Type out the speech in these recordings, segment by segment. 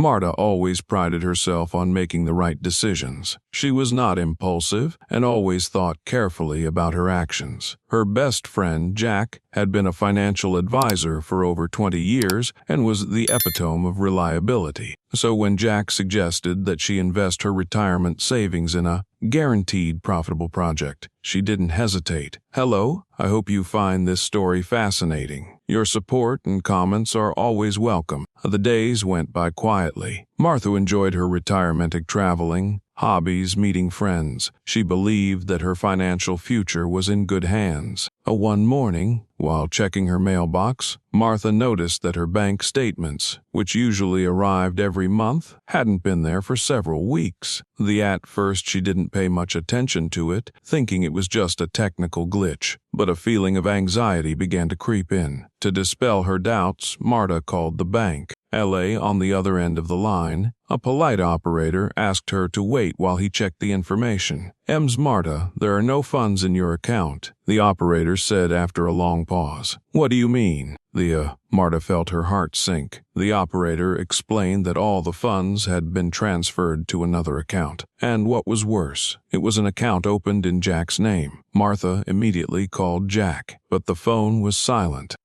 Marta always prided herself on making the right decisions. She was not impulsive and always thought carefully about her actions. Her best friend, Jack, had been a financial advisor for over 20 years and was the epitome of reliability. So when Jack suggested that she invest her retirement savings in a guaranteed profitable project, she didn't hesitate. "Hello, I hope you find this story fascinating. Your support and comments are always welcome." The days went by quietly. Martha enjoyed her retirement, traveling, hobbies, meeting friends. She believed that her financial future was in good hands. One morning, while checking her mailbox, Martha noticed that her bank statements, which usually arrived every month, hadn't been there for several weeks. At first she didn't pay much attention to it, thinking it was just a technical glitch, but a feeling of anxiety began to creep in. To dispel her doubts, Marta called the bank. On the other end of the line, a polite operator asked her to wait while he checked the information. Marta, there are no funds in your account," the operator said after a long pause. "What do you mean?" Marta felt her heart sink. The operator explained that all the funds had been transferred to another account. And what was worse, it was an account opened in Jack's name. Martha immediately called Jack, but the phone was silent.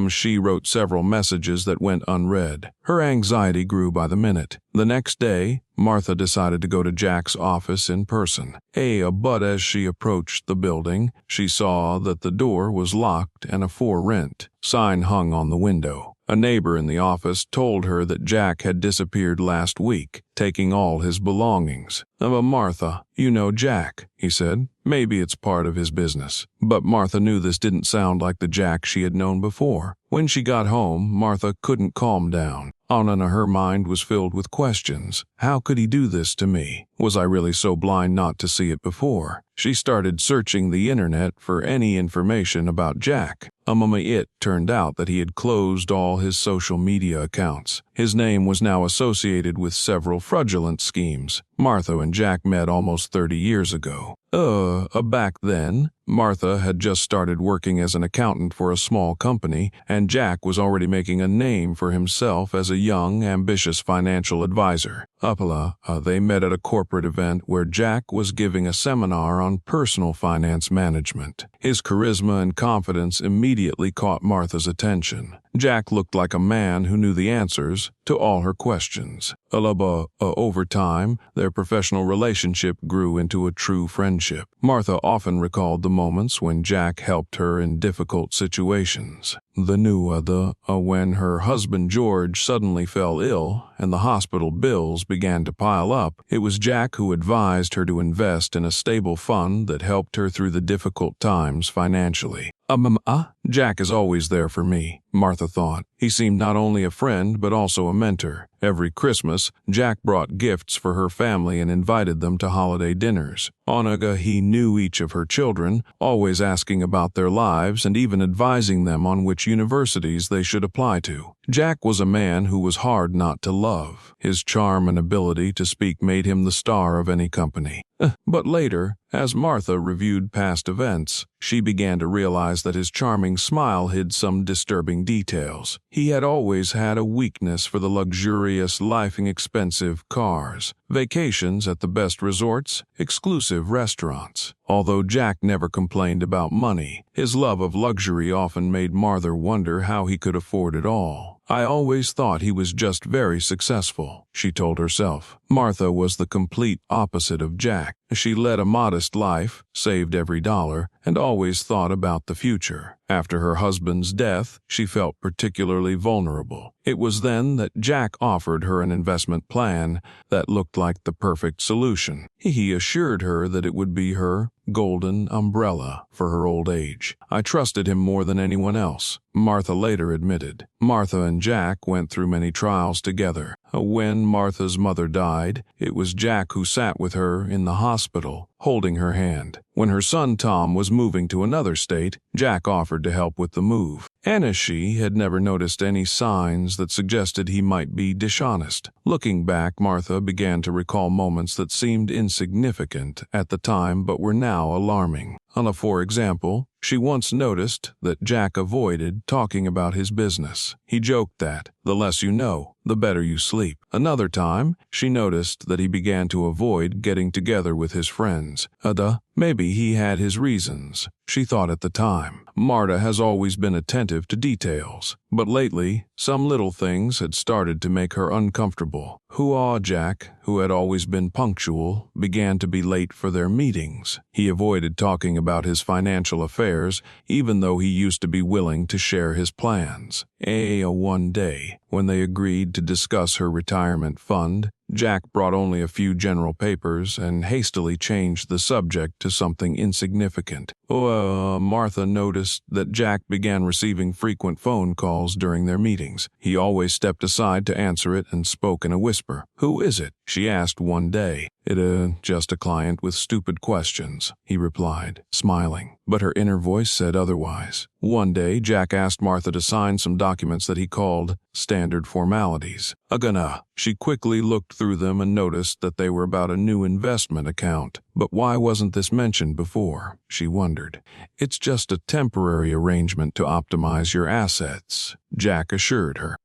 She wrote several messages that went unread. Her anxiety grew by the minute. The next day, Martha decided to go to Jack's office in person. But as she approached the building, she saw that the door was locked and a "for rent" sign hung on the window. A neighbor in the office told her that Jack had disappeared last week, taking all his belongings. "Martha, you know Jack," he said. "Maybe it's part of his business." But Martha knew this didn't sound like the Jack she had known before. When she got home, Martha couldn't calm down. Her mind was filled with questions. How could he do this to me? Was I really so blind not to see it before? She started searching the internet for any information about Jack. It turned out that he had closed all his social media accounts. His name was now associated with several fraudulent schemes. Martha and Jack met almost 30 years ago. Back then, Martha had just started working as an accountant for a small company, and Jack was already making a name for himself as a young, ambitious financial advisor. They met at a corporate event where Jack was giving a seminar on personal finance management. His charisma and confidence immediately caught Martha's attention. Jack looked like a man who knew the answers to all her questions. Over time, their professional relationship grew into a true friendship. Martha often recalled the moments when Jack helped her in difficult situations. When her husband George suddenly fell ill and the hospital bills began to pile up, it was Jack who advised her to invest in a stable fund that helped her through the difficult times financially. Jack is always there for me, Martha thought. He seemed not only a friend but also a mentor. Every Christmas, Jack brought gifts for her family and invited them to holiday dinners. He knew each of her children, always asking about their lives and even advising them on which universities they should apply to. Jack was a man who was hard not to love. His charm and ability to speak made him the star of any company. But later, as Martha reviewed past events, she began to realize that his charming smile hid some disturbing details. He had always had a weakness for the luxurious, life-expensive cars, vacations at the best resorts, exclusive restaurants. Although Jack never complained about money, his love of luxury often made Martha wonder how he could afford it all. "I always thought he was just very successful," she told herself. Martha was the complete opposite of Jack. She led a modest life, saved every dollar, and always thought about the future. After her husband's death, she felt particularly vulnerable. It was then that Jack offered her an investment plan that looked like the perfect solution. He assured her that it would be her golden umbrella for her old age. "I trusted him more than anyone else," Martha later admitted. Martha and Jack went through many trials together. When Martha's mother died, it was Jack who sat with her in the hospital, holding her hand. When her son Tom was moving to another state, Jack offered to help with the move. She had never noticed any signs that suggested he might be dishonest. Looking back, Martha began to recall moments that seemed insignificant at the time but were now alarming. For example, She once noticed that Jack avoided talking about his business. He joked that, "The less you know, the better you sleep." Another time, she noticed that he began to avoid getting together with his friends. Maybe he had his reasons, she thought at the time. Marta has always been attentive to details, but lately, some little things had started to make her uncomfortable. Jack, who had always been punctual, began to be late for their meetings. He avoided talking about his financial affairs, even though he used to be willing to share his plans. One day, when they agreed to discuss her retirement fund, Jack brought only a few general papers and hastily changed the subject to something insignificant. Martha noticed that Jack began receiving frequent phone calls during their meetings. He always stepped aside to answer it and spoke in a whisper. "Who is it?" she asked one day. Just a client with stupid questions," he replied, smiling. But her inner voice said otherwise. One day, Jack asked Martha to sign some documents that he called standard formalities. She quickly looked through them and noticed that they were about a new investment account. But why wasn't this mentioned before? She wondered. "It's just a temporary arrangement to optimize your assets," Jack assured her.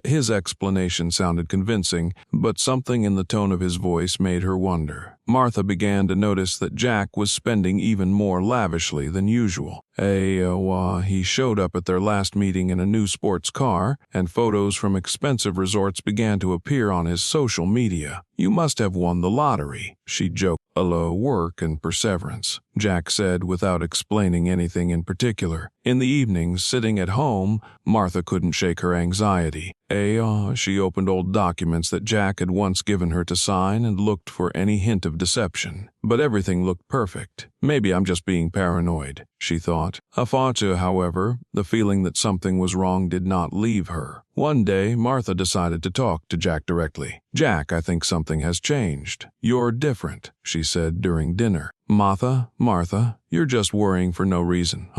His explanation sounded convincing, but something in the tone of his voice made her wonder. Martha began to notice that Jack was spending even more lavishly than usual. He showed up at their last meeting in a new sports car, and photos from expensive resorts began to appear on his social media. "You must have won the lottery," she joked. "Work and perseverance," Jack said without explaining anything in particular. In the evenings, sitting at home, Martha couldn't shake her anxiety. She opened old documents that Jack had once given her to sign and looked for any hint of deception. But everything looked perfect. "Maybe I'm just being paranoid," she thought. However, the feeling that something was wrong did not leave her. One day, Martha decided to talk to Jack directly. "Jack, I think something has changed. You're different," she said during dinner. Martha, you're just worrying for no reason.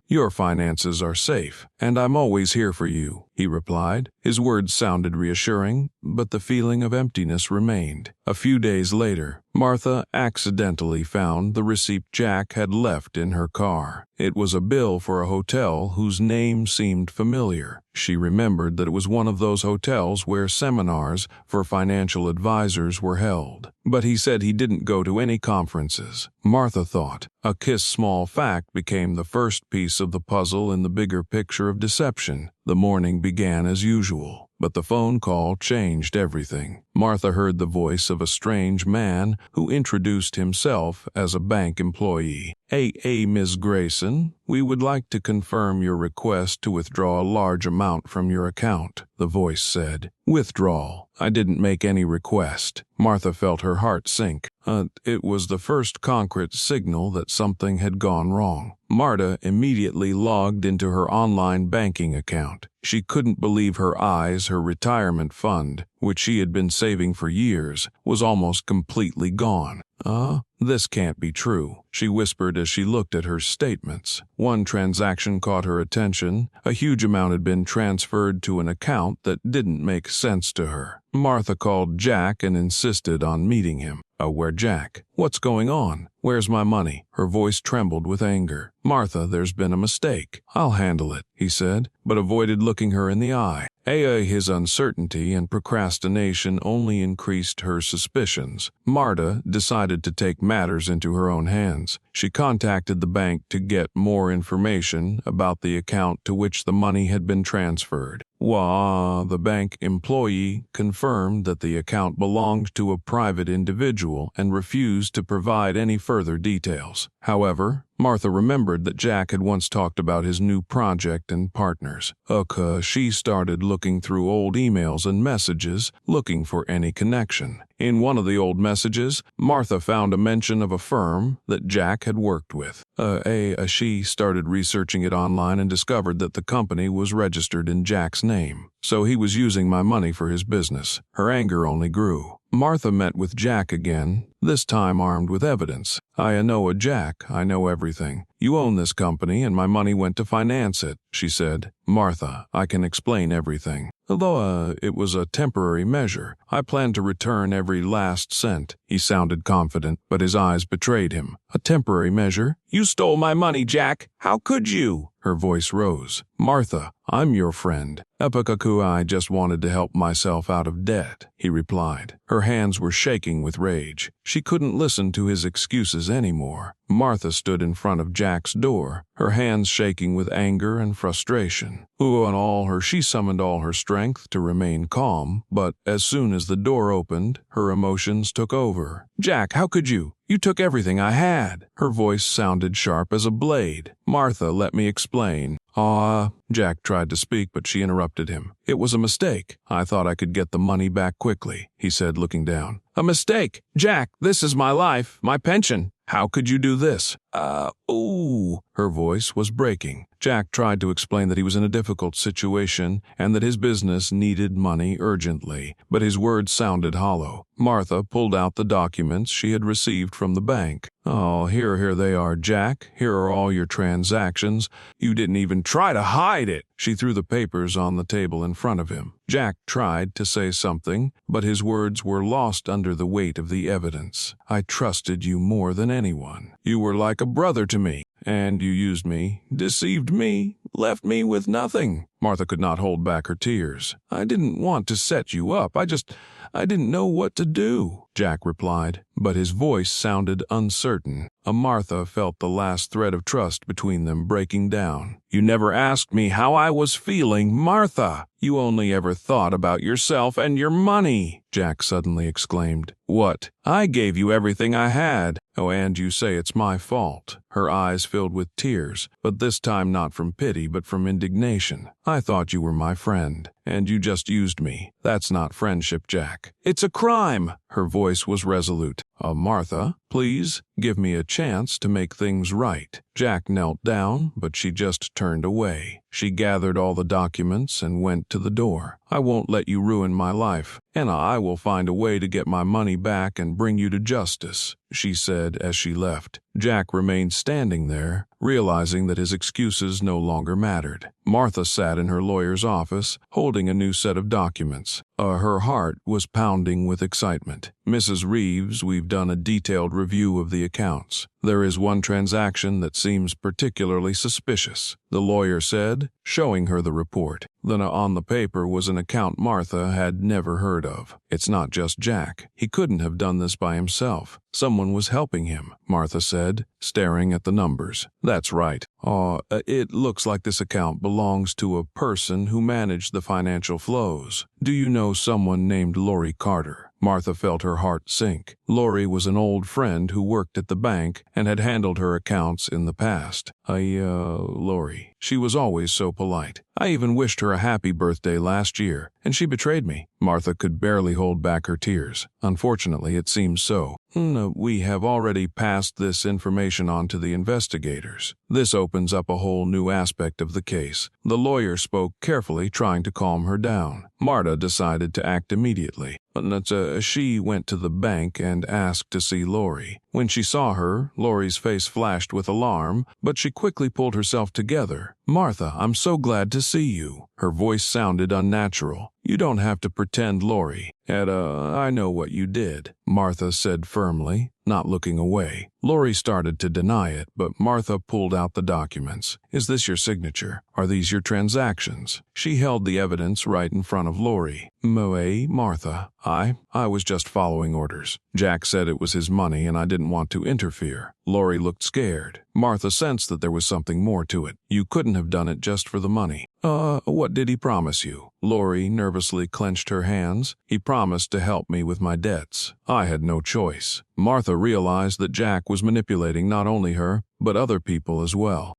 Your finances are safe, and I'm always here for you," he replied. His words sounded reassuring, but the feeling of emptiness remained. A few days later, Martha accidentally found the receipt Jack had left in her car. It was a bill for a hotel whose name seemed familiar. She remembered that it was one of those hotels where seminars for financial advisors were held. But he said he didn't go to any conferences. Martha thought. A small fact became the first piece of the puzzle in the bigger picture of deception. The morning began as usual, but the phone call changed everything. Martha heard the voice of a strange man who introduced himself as a bank employee. Ms. Grayson, we would like to confirm your request to withdraw a large amount from your account," the voice said. "Withdrawal? I didn't make any request." Martha felt her heart sink. It was the first concrete signal that something had gone wrong. Marta immediately logged into her online banking account. She couldn't believe her eyes. Her retirement fund, which she had been saving for years, was almost completely gone. This can't be true," she whispered as she looked at her statements. One transaction caught her attention. A huge amount had been transferred to an account that didn't make sense to her. Martha called Jack and insisted on meeting him. "Where Jack? What's going on? Where's my money?" Her voice trembled with anger. "Martha, there's been a mistake." "I'll handle it," he said, but avoided looking her in the eye. His uncertainty and procrastination only increased her suspicions. Marta decided to take matters into her own hands. She contacted the bank to get more information about the account to which the money had been transferred. The bank employee confirmed that the account belonged to a private individual and refused to provide any further details. However, Martha remembered that Jack had once talked about his new project and partners. She started looking through old emails and messages, looking for any connection. In one of the old messages, Martha found a mention of a firm that Jack had worked with. She started researching it online and discovered that the company was registered in Jack's name. So he was using my money for his business. Her anger only grew. Martha met with Jack again, this time armed with evidence. "I know Jack, I know everything. You own this company and my money went to finance it," she said. "Martha, I can explain everything. Although it was a temporary measure, I plan to return every last cent." He sounded confident, but his eyes betrayed him. a temporary measure. You stole my money, Jack. How could you? Her voice rose. Martha, I'm your friend. I just wanted to help myself out of debt, he replied. Her hands were shaking with rage. She couldn't listen to his excuses anymore. Martha stood in front of Jack's door, her hands shaking with anger and frustration. She summoned all her strength to remain calm, but as soon as the door opened, her emotions took over. Jack, how could you? You took everything I had. Her voice sounded sharp as a blade. Martha, let me explain. Jack tried to speak, but she interrupted him. It was a mistake. I thought I could get the money back quickly, he said, looking down. A mistake? Jack, this is my life, my pension. How could you do this? Her voice was breaking. Jack tried to explain that he was in a difficult situation and that his business needed money urgently, but his words sounded hollow. Martha pulled out the documents she had received from the bank. Here they are, Jack. Here are all your transactions. You didn't even try to hide it. She threw the papers on the table in front of him. Jack tried to say something, but his words were lost under the weight of the evidence. I trusted you more than anyone. You were like a brother to me, and you used me, deceived me, left me with nothing. Martha could not hold back her tears. I didn't want to set you up. I didn't know what to do, Jack replied, but his voice sounded uncertain. Martha felt the last thread of trust between them breaking down. You never asked me how I was feeling, Martha. You only ever thought about yourself and your money, Jack suddenly exclaimed. What? I gave you everything I had. And you say it's my fault. Her eyes filled with tears, but this time not from pity but from indignation. I thought you were my friend, and you just used me. That's not friendship, Jack. It's a crime. Her voice was resolute. Martha, please give me a chance to make things right. Jack knelt down, but she just turned away. She gathered all the documents and went to the door. I won't let you ruin my life, and I will find a way to get my money back and bring you to justice, she said as she left. Jack remained standing there, realizing that his excuses no longer mattered. Martha sat in her lawyer's office, holding a new set of documents. Her heart was pounding with excitement. Mrs. Reeves, we've done a detailed review of the accounts. There is one transaction that seems particularly suspicious, the lawyer said, showing her the report. Then on the paper was an account Martha had never heard of. It's not just Jack. He couldn't have done this by himself. Someone was helping him, Martha said, staring at the numbers. That's right. It looks like this account belongs to a person who managed the financial flows. Do you know someone named Lori Carter? Martha felt her heart sink. Lori was an old friend who worked at the bank and had handled her accounts in the past. Lori. She was always so polite. I even wished her a happy birthday last year, and she betrayed me. Martha could barely hold back her tears. Unfortunately, it seems so. We have already passed this information on to the investigators. This opens up a whole new aspect of the case. The lawyer spoke carefully, trying to calm her down. Marta decided to act immediately. She went to the bank and asked to see Lori. When she saw her, Lori's face flashed with alarm, but she quickly pulled herself together. Martha, I'm so glad to see you. Her voice sounded unnatural. You don't have to pretend, Lori. I know what you did, Martha said firmly, not looking away. Lori started to deny it, but Martha pulled out the documents. Is this your signature? Are these your transactions? She held the evidence right in front of Lori. Martha, I was just following orders. Jack said it was his money and I didn't want to interfere. Lori looked scared. Martha sensed that there was something more to it. You couldn't have done it just for the money. What did he promise you? Lori nervously clenched her hands. He promised to help me with my debts. I had no choice. Martha realized that Jack was manipulating not only her, but other people as well.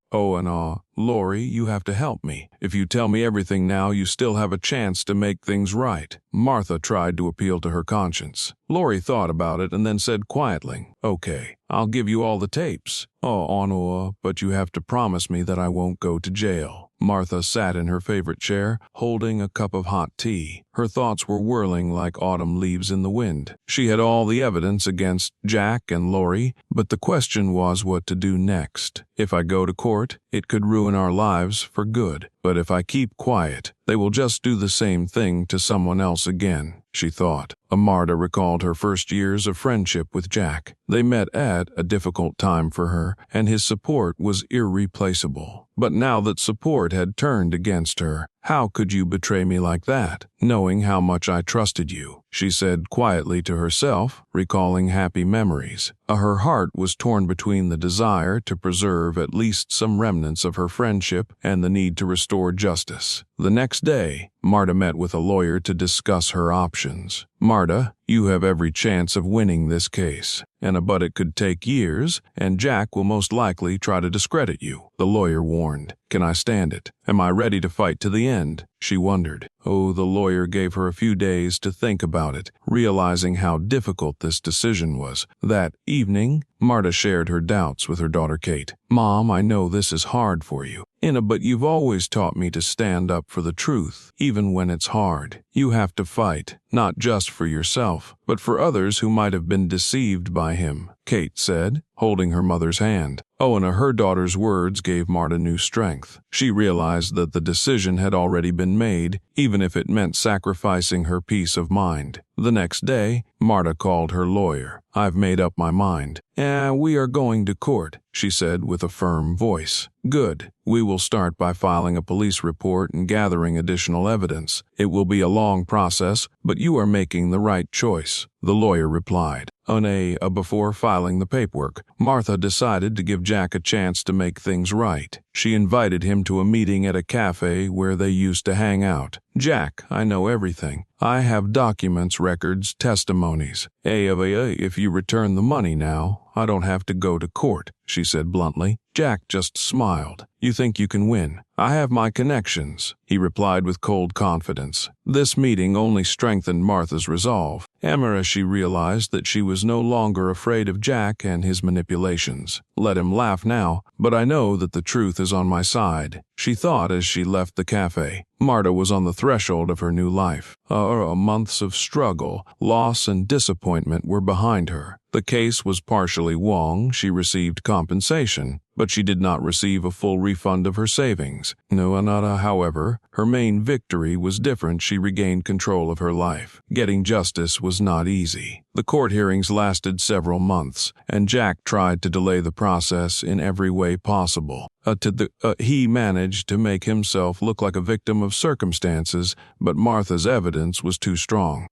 Lori, you have to help me. If you tell me everything now, you still have a chance to make things right. Martha tried to appeal to her conscience. Lori thought about it and then said quietly, Okay, I'll give you all the tapes. But you have to promise me that I won't go to jail. Martha sat in her favorite chair, holding a cup of hot tea. Her thoughts were whirling like autumn leaves in the wind. She had all the evidence against Jack and Lori, but the question was what to do next. If I go to court, it could ruin our lives for good. But if I keep quiet, they will just do the same thing to someone else again. she thought. Marta recalled her first years of friendship with Jack. They met at a difficult time for her, and his support was irreplaceable. But now that support had turned against her, how could you betray me like that, knowing how much I trusted you? She said quietly to herself, recalling happy memories. Her heart was torn between the desire to preserve at least some remnants of her friendship and the need to restore justice. The next day, Marta met with a lawyer to discuss her options. Marta, you have every chance of winning this case, but it could take years, and Jack will most likely try to discredit you, the lawyer warned. Can I stand it? Am I ready to fight to the end? She wondered. Oh, the lawyer gave her a few days to think about it, realizing how difficult this decision was. That evening, Marta shared her doubts with her daughter Kate. Mom, I know this is hard for you, but you've always taught me to stand up for the truth, even when it's hard. You have to fight, not just for yourself, but for others who might have been deceived by him, Kate said, holding her mother's hand. Her daughter's words gave Marta new strength. She realized that the decision had already been made, even if it meant sacrificing her peace of mind. The next day, Marta called her lawyer. I've made up my mind. We are going to court, she said with a firm voice. Good. We will start by filing a police report and gathering additional evidence. It will be a long process, but you are making the right choice, the lawyer replied. Before filing the paperwork, Martha decided to give Jack a chance to make things right. She invited him to a meeting at a cafe where they used to hang out. Jack, I know everything. I have documents, records, testimonies. If you return the money now, I don't have to go to court, she said bluntly. Jack just smiled. You think you can win? I have my connections, he replied with cold confidence. This meeting only strengthened Martha's resolve. She realized that she was no longer afraid of Jack and his manipulations. Let him laugh now, but I know that the truth is on my side, she thought as she left the cafe. Marta was on the threshold of her new life. Months of struggle, loss, and disappointment were behind her. The case was partially won. She received compensation, but she did not receive a full refund of her savings. However, her main victory was different. She regained control of her life. Getting justice was not easy. The court hearings lasted several months, and Jack tried to delay the process in every way possible. He managed to make himself look like a victim of circumstances, but Martha's evidence was too strong.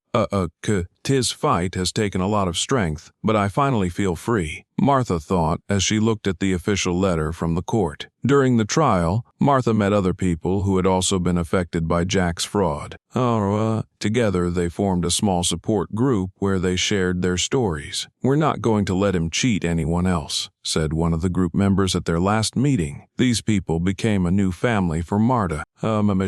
His fight has taken a lot of strength, but I finally feel free, Martha thought as she looked at the official letter from the court. During the trial, Martha met other people who had also been affected by Jack's fraud. Together they formed a small support group where they shared their stories. We're not going to let him cheat anyone else, said one of the group members at their last meeting. These people became a new family for Marta.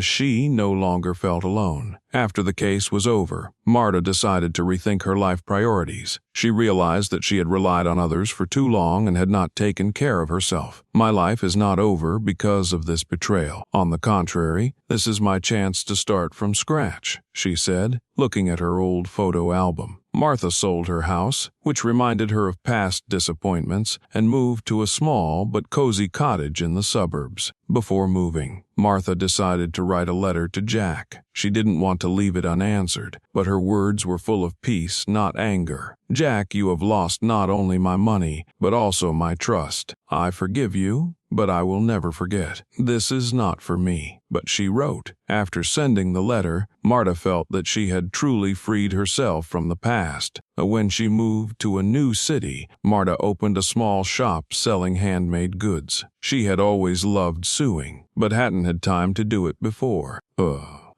She no longer felt alone. After the case was over, Marta decided to rethink her life priorities. She realized that she had relied on others for too long and had not taken care of herself. My life is not over because of this betrayal. On the contrary, this is my chance to start from scratch, she said, looking at her old photo album. Martha sold her house, which reminded her of past disappointments, and moved to a small but cozy cottage in the suburbs. Before moving, Martha decided to write a letter to Jack. She didn't want to leave it unanswered, but her words were full of peace, not anger. Jack, you have lost not only my money, but also my trust. I forgive you, but I will never forget. This is not for me, but she wrote. After sending the letter, Marta felt that she had truly freed herself from the past. When she moved to a new city, Marta opened a small shop selling handmade goods. She had always loved sewing, but hadn't had time to do it before.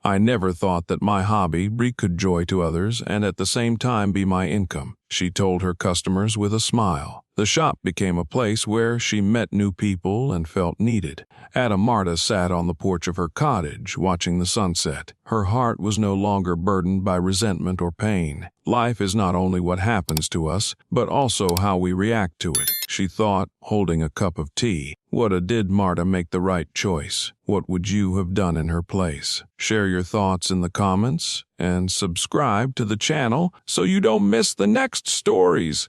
I never thought that my hobby could joy to others and at the same time be my income, she told her customers with a smile. The shop became a place where she met new people and felt needed. Marta sat on the porch of her cottage, watching the sunset. Her heart was no longer burdened by resentment or pain. Life is not only what happens to us, but also how we react to it, she thought, holding a cup of tea. Did Marta make the right choice? What would you have done in her place? Share your thoughts in the comments and subscribe to the channel so you don't miss the next stories.